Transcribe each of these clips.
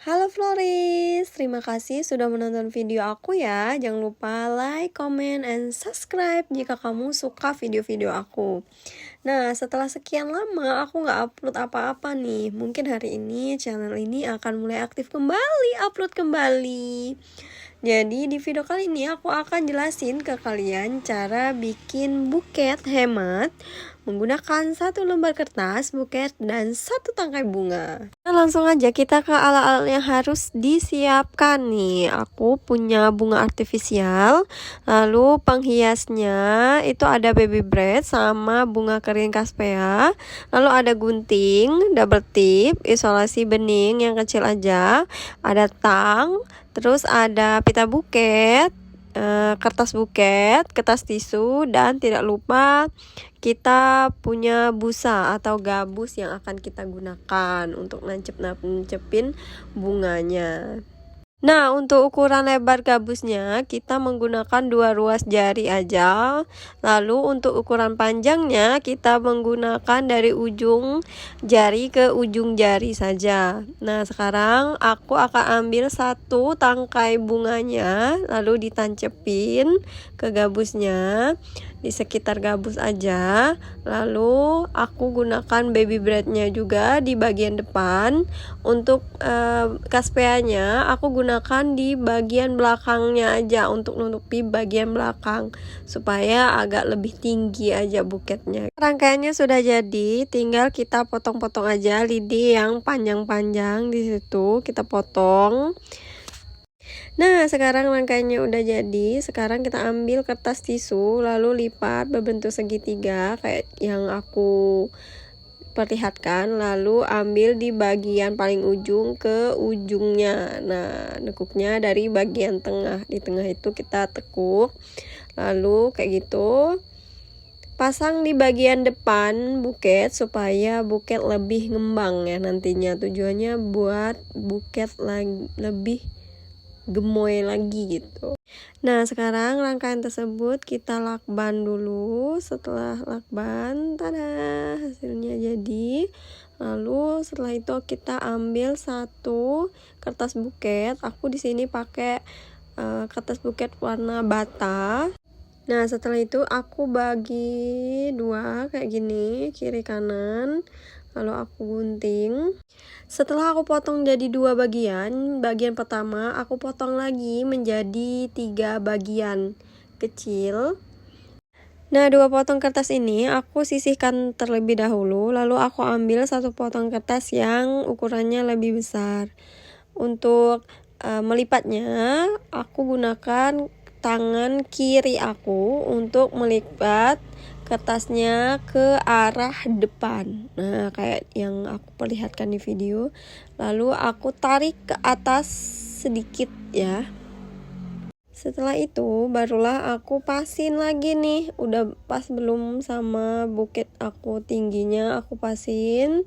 Halo Floris, terima kasih sudah menonton video aku ya. Jangan lupa like, comment, and subscribe jika kamu suka video-video aku. Nah, setelah sekian lama aku nggak upload apa-apa nih. Mungkin hari ini channel ini akan mulai aktif kembali, upload kembali. Jadi di video kali ini aku akan jelasin ke kalian cara bikin buket hemat menggunakan 1 lembar kertas, buket, dan 1 tangkai bunga. Nah, langsung aja kita ke alat-alat yang harus disiapkan nih. Aku punya bunga artifisial, lalu penghiasnya itu ada baby bread sama bunga kering caspea, lalu ada gunting, double tip, isolasi bening yang kecil aja, ada tang, terus ada pita buket, kertas buket, kertas tisu, dan tidak lupa kita punya busa atau gabus yang akan kita gunakan untuk nancepin bunganya. Nah, untuk ukuran lebar gabusnya kita menggunakan 2 ruas jari aja. Lalu untuk ukuran panjangnya kita menggunakan dari ujung jari ke ujung jari saja. Nah, sekarang aku akan ambil 1 tangkai bunganya lalu ditancepin ke gabusnya di sekitar gabus aja. Lalu aku gunakan baby breadnya juga di bagian depan. Untuk kaspeanya aku gunakan di bagian belakangnya aja untuk nutupi bagian belakang supaya agak lebih tinggi aja buketnya. Rangkaiannya sudah jadi, tinggal kita potong-potong aja lidi yang panjang-panjang di situ kita potong. Nah, sekarang rangkaiannya udah jadi. Sekarang kita ambil kertas tisu lalu lipat berbentuk segitiga kayak yang aku perlihatkan, lalu ambil di bagian paling ujung ke ujungnya. Nah, nekuknya dari bagian tengah. Di tengah itu kita tekuk. Lalu kayak gitu. Pasang di bagian depan buket supaya buket lebih ngembang ya nantinya. Tujuannya buat buket lebih gemoy lagi gitu. Nah, sekarang rangkaian tersebut kita lakban dulu. Setelah lakban, tada, hasilnya jadi. Lalu setelah itu kita ambil 1 kertas buket. Aku di sini pakai kertas buket warna bata. Nah, setelah itu aku bagi 2 kayak gini, kiri kanan. Lalu aku gunting. Setelah aku potong jadi 2 bagian, bagian pertama aku potong lagi menjadi 3 bagian kecil. Nah, 2 potong kertas ini aku sisihkan terlebih dahulu, lalu aku ambil 1 potong kertas yang ukurannya lebih besar. Untuk melipatnya, aku gunakan tangan kiri aku untuk melipat kertasnya ke arah depan. Nah, kayak yang aku perlihatkan di video. Lalu aku tarik ke atas sedikit ya. Setelah itu barulah aku pasin lagi nih. Udah pas belum sama buket aku tingginya, aku pasin.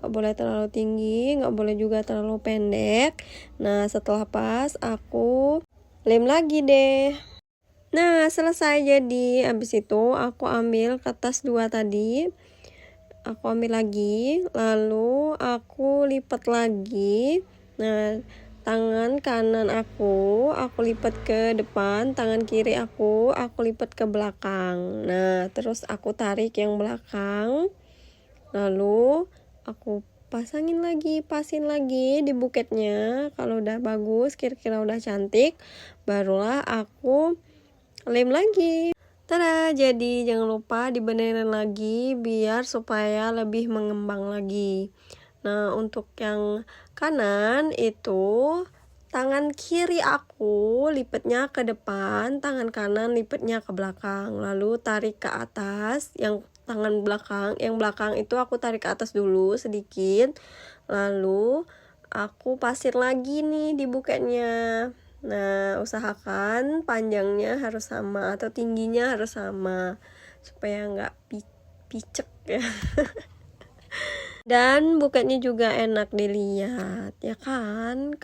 Gak boleh terlalu tinggi, gak boleh juga terlalu pendek. Nah, setelah pas aku lem lagi deh. Nah, selesai jadi. Habis itu aku ambil kertas 2 tadi. Aku ambil lagi, lalu aku lipat lagi. Nah, tangan kanan aku lipat ke depan, tangan kiri aku lipat ke belakang. Nah, terus aku tarik yang belakang. Lalu aku pasin lagi di buketnya. Kalau udah bagus, kira-kira udah cantik, barulah aku lem lagi. Tada, jadi jangan lupa dibenerin lagi biar supaya lebih mengembang lagi. Nah, untuk yang kanan itu tangan kiri aku lipatnya ke depan, tangan kanan lipatnya ke belakang. Lalu tarik ke atas, yang tangan belakang, yang belakang itu aku tarik ke atas dulu sedikit. Lalu aku pasir lagi nih di buketnya. Nah, usahakan panjangnya harus sama atau tingginya harus sama supaya nggak picek ya. Dan buketnya juga enak dilihat ya kan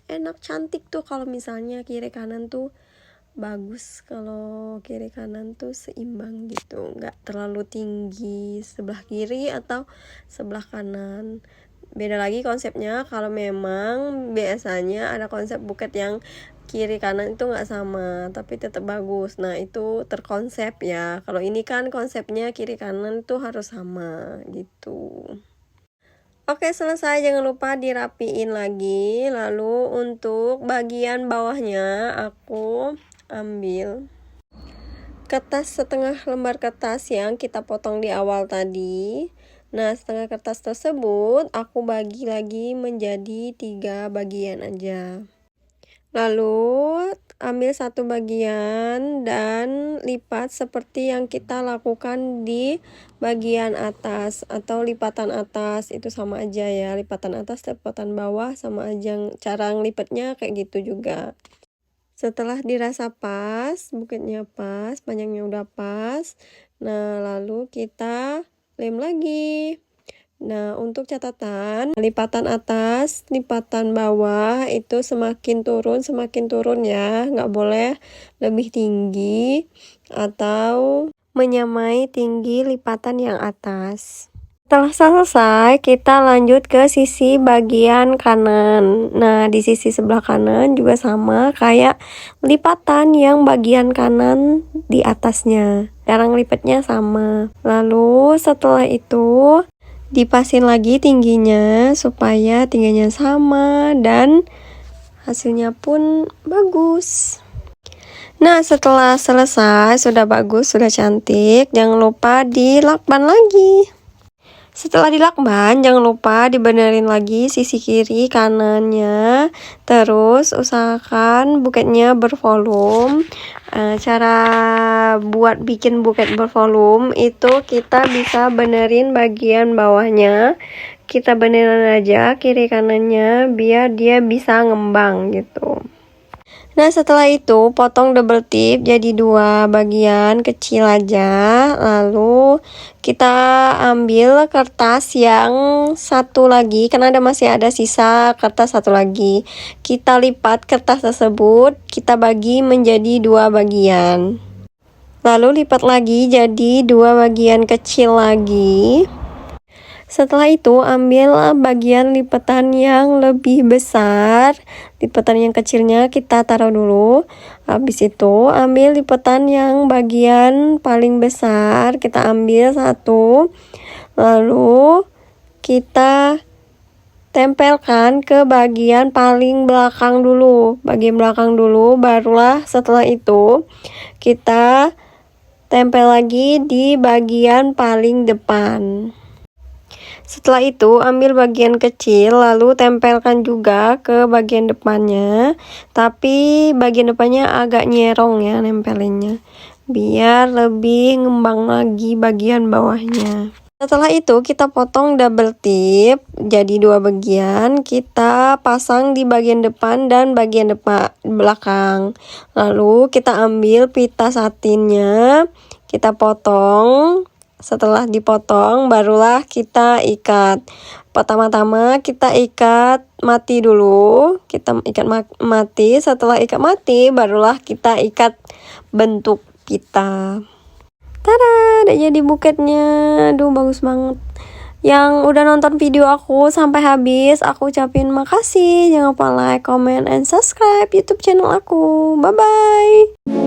enak cantik tuh kalau misalnya kiri kanan tuh bagus. Kalau kiri kanan tuh seimbang gitu, nggak terlalu tinggi sebelah kiri atau sebelah kanan, Beda lagi konsepnya kalau memang biasanya ada konsep buket yang kiri kanan itu nggak sama tapi tetap bagus. Nah itu terkonsep ya. Kalau ini kan konsepnya kiri kanan tuh harus sama gitu. Oke, selesai. Jangan lupa dirapiin lagi. Lalu untuk bagian bawahnya aku ambil kertas, setengah lembar kertas yang kita potong di awal tadi. Nah, setengah kertas tersebut aku bagi lagi menjadi 3 bagian aja. Lalu ambil satu bagian dan lipat seperti yang kita lakukan di bagian atas atau lipatan atas, itu sama aja ya, lipatan atas lipatan bawah sama aja, cara ngelipatnya kayak gitu juga. Setelah dirasa pas, buketnya pas, panjangnya udah pas, nah lalu kita lem lagi. Nah, untuk catatan, lipatan atas, lipatan bawah itu semakin turun ya, nggak boleh lebih tinggi atau menyamai tinggi lipatan yang atas. Setelah selesai, kita lanjut ke sisi bagian kanan. Nah, di sisi sebelah kanan juga sama kayak lipatan yang bagian kanan di atasnya. Cara ngelipatnya sama. Lalu setelah itu dipasin lagi tingginya supaya tingginya sama dan hasilnya pun bagus. Nah, setelah selesai, sudah bagus, sudah cantik, jangan lupa dilakban lagi. Setelah dilakban, jangan lupa dibenerin lagi sisi kiri kanannya. Terus usahakan buketnya bervolume. Cara buat bikin buket bervolume itu kita bisa benerin bagian bawahnya. Kita benerin aja kiri kanannya biar dia bisa ngembang gitu. Nah, setelah itu potong double tip jadi 2 bagian kecil aja. Lalu kita ambil kertas yang satu lagi, karena masih ada sisa kertas satu lagi. Kita lipat kertas tersebut, kita bagi menjadi 2 bagian. Lalu lipat lagi jadi 2 bagian kecil lagi. Setelah itu ambil bagian lipatan yang lebih besar. Lipatan yang kecilnya kita taruh dulu. Habis itu ambil lipatan yang bagian paling besar, kita ambil satu. Lalu kita tempelkan ke bagian paling belakang dulu. Bagian belakang dulu, barulah setelah itu kita tempel lagi di bagian paling depan. Setelah itu ambil bagian kecil lalu tempelkan juga ke bagian depannya, tapi bagian depannya agak nyerong ya nempelinnya biar lebih ngembang lagi bagian bawahnya. Setelah itu kita potong double tip jadi 2 bagian, kita pasang di bagian depan dan bagian belakang. Lalu kita ambil pita satinnya, kita potong. Setelah dipotong barulah kita ikat. Pertama-tama kita ikat mati dulu. Kita ikat mati. Setelah ikat mati barulah kita ikat bentuk pita. Tada, udah jadi buketnya. Aduh, bagus banget. Yang udah nonton video aku sampai habis, aku ucapin makasih. Jangan lupa like, comment, and subscribe YouTube channel aku. Bye-bye.